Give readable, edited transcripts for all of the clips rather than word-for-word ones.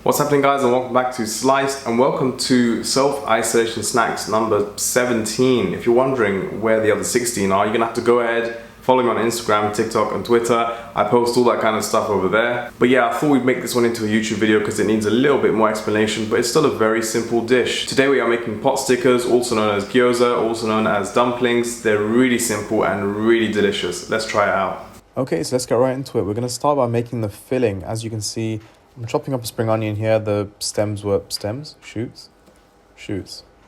What's happening, guys, and welcome back to Sliced, and welcome to Self-Isolation Snacks number 17. If you're wondering where the other 16 are, you're gonna have to go ahead, follow me on Instagram, TikTok and Twitter. I post all that kind of stuff over there. But yeah, I thought we'd make this one into a YouTube video because it needs a little bit more explanation, but it's still a very simple dish. Today we are making potstickers, also known as gyoza, also known as dumplings. They're really simple and really delicious. Let's try it out. Okay, so let's get right into it. We're gonna start by making the filling. As you can see, I'm chopping up a spring onion here. The shoots?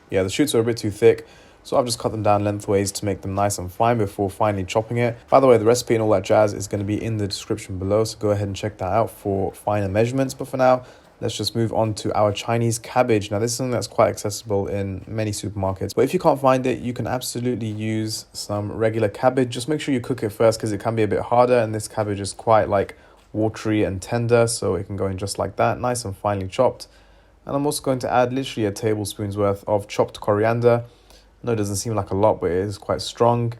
Yeah, the shoots are a bit too thick, so I've just cut them down lengthways to make them nice and fine before finally chopping it. By the way, the recipe and all that jazz is going to be in the description below, so go ahead and check that out for finer measurements. But for now, let's just move on to our Chinese cabbage. Now, this is something that's quite accessible in many supermarkets, but if you can't find it, you can absolutely use some regular cabbage. Just make sure you cook it first because it can be a bit harder, and this cabbage is quite watery and tender, so it can go in just like that, nice and finely chopped. And I'm also going to add literally a tablespoon's worth of chopped coriander. I know it doesn't seem like a lot, but it is quite strong.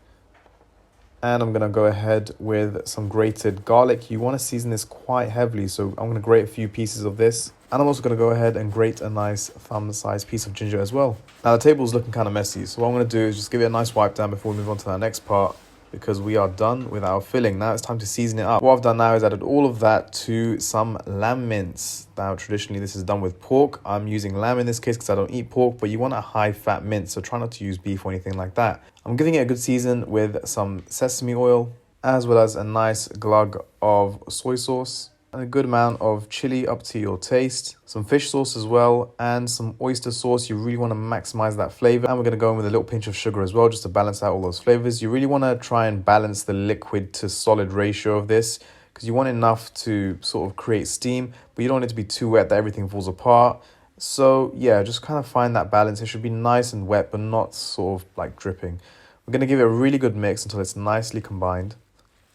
And I'm going to go ahead with some grated garlic. You want to season this quite heavily, so I'm going to grate a few pieces of this. And I'm also going to go ahead and grate a nice thumb-sized piece of ginger as well. Now the table's looking kind of messy, so what I'm going to do is just give it a nice wipe down before we move on to the next part, because we are done with our filling. Now it's time to season it up. What I've done now is added all of that to some lamb mince. Now traditionally this is done with pork. I'm using lamb in this case because I don't eat pork, but you want a high fat mince, so try not to use beef or anything like that. I'm giving it a good season with some sesame oil, as well as a nice glug of soy sauce, and a good amount of chili up to your taste, some fish sauce as well, and some oyster sauce. You really want to maximize that flavor. And we're going to go in with a little pinch of sugar as well, just to balance out all those flavors. You really want to try and balance the liquid to solid ratio of this, because you want enough to sort of create steam, but you don't want it to be too wet that everything falls apart. So yeah, just kind of find that balance. It should be nice and wet, but not sort of like dripping. We're going to give it a really good mix until it's nicely combined.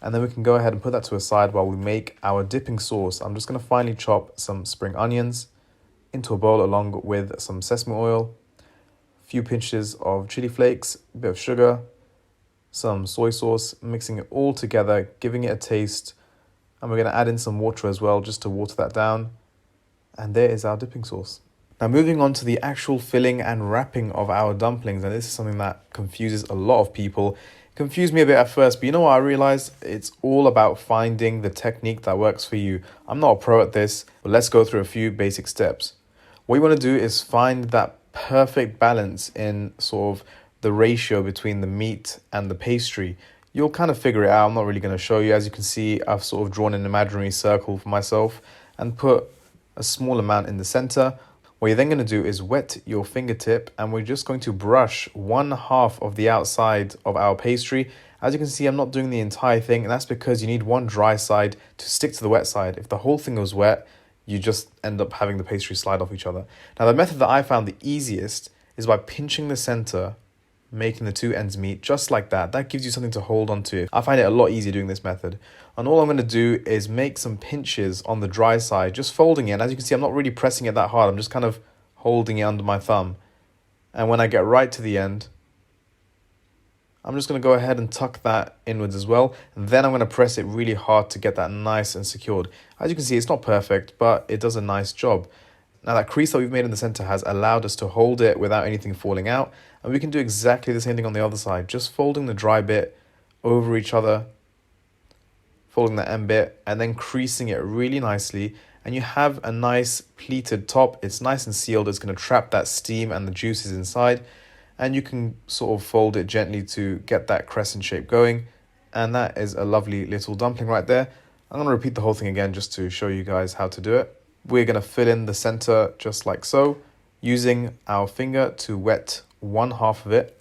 And then we can go ahead and put that to a side while we make our dipping sauce. I'm just going to finely chop some spring onions into a bowl along with some sesame oil, a few pinches of chili flakes, a bit of sugar, some soy sauce, mixing it all together, giving it a taste. And we're going to add in some water as well, just to water that down. And there is our dipping sauce. Now moving on to the actual filling and wrapping of our dumplings. And this is something that confuses a lot of people. Confused me a bit at first, but you know what I realized? It's all about finding the technique that works for you. I'm not a pro at this, but let's go through a few basic steps. What you want to do is find that perfect balance in sort of the ratio between the meat and the pastry. You'll kind of figure it out. I'm not really going to show you. As you can see, I've sort of drawn an imaginary circle for myself and put a small amount in the center. What you're then going to do is wet your fingertip, and we're just going to brush 1/2 of the outside of our pastry. As you can see, I'm not doing the entire thing, and that's because you need one dry side to stick to the wet side. If the whole thing was wet, you just end up having the pastry slide off each other. Now, the method that I found the easiest is by pinching the center, making the two ends meet just like that. That gives you something to hold on to. I find it a lot easier doing this method. And all I'm going to do is make some pinches on the dry side, just folding it. And as you can see, I'm not really pressing it that hard. I'm just kind of holding it under my thumb. And when I get right to the end, I'm just going to go ahead and tuck that inwards as well. And then I'm going to press it really hard to get that nice and secured. As you can see, it's not perfect, but it does a nice job. Now that crease that we've made in the center has allowed us to hold it without anything falling out. And we can do exactly the same thing on the other side, just folding the dry bit over each other, folding the end bit, and then creasing it really nicely. And you have a nice pleated top. It's nice and sealed. It's going to trap that steam and the juices inside. And you can sort of fold it gently to get that crescent shape going. And that is a lovely little dumpling right there. I'm going to repeat the whole thing again just to show you guys how to do it. We're going to fill in the center just like so, using our finger to wet 1/2 of it,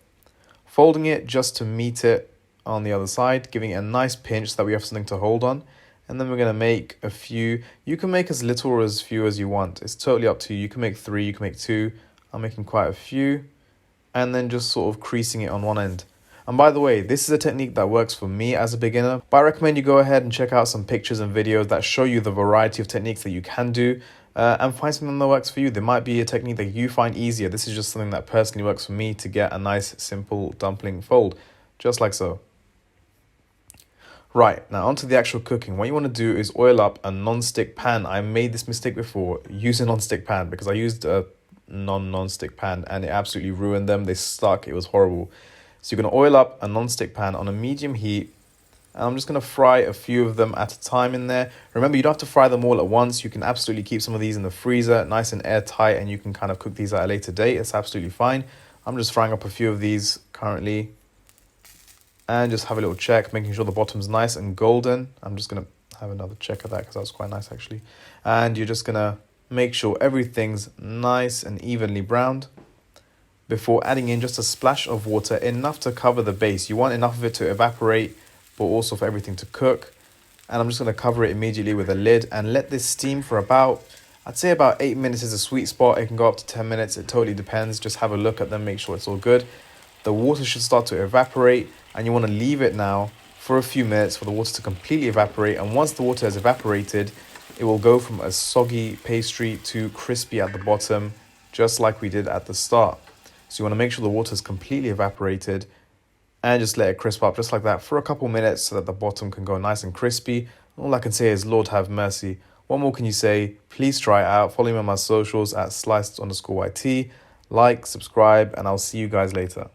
folding it just to meet it on the other side, giving it a nice pinch so that we have something to hold on. And then we're going to make a few. You can make as little or as few as you want. It's totally up to you. You can make 3, you can make 2. I'm making quite a few. And then just sort of creasing it on one end. And by the way, this is a technique that works for me as a beginner, but I recommend you go ahead and check out some pictures and videos that show you the variety of techniques that you can do, and find something that works for you. There might be a technique that you find easier. This is just something that personally works for me to get a nice simple dumpling fold, just like so. Right, now onto the actual cooking. What you want to do is oil up a non-stick pan. I made this mistake before, use a non-stick pan, because I used a non-stick pan and it absolutely ruined them. They stuck, it was horrible. So you're going to oil up a non-stick pan on a medium heat, and I'm just going to fry a few of them at a time in there. Remember, you don't have to fry them all at once. You can absolutely keep some of these in the freezer, nice and airtight, and you can kind of cook these at a later date. It's absolutely fine. I'm just frying up a few of these currently. And just have a little check, making sure the bottom's nice and golden. I'm just going to have another check of that because that was quite nice actually. And you're just going to make sure everything's nice and evenly browned before adding in just a splash of water, enough to cover the base. You want enough of it to evaporate, but also for everything to cook. And I'm just going to cover it immediately with a lid and let this steam for about, I'd say about 8 minutes is a sweet spot. It can go up to 10 minutes. It totally depends. Just have a look at them, make sure it's all good. The water should start to evaporate, and you want to leave it now for a few minutes for the water to completely evaporate. And once the water has evaporated, it will go from a soggy pastry to crispy at the bottom, just like we did at the start. So you want to make sure the water is completely evaporated and just let it crisp up just like that for a couple minutes so that the bottom can go nice and crispy. All I can say is, Lord have mercy. What more can you say? Please try it out. Follow me on my socials at sliced_YT. Like, subscribe, and I'll see you guys later.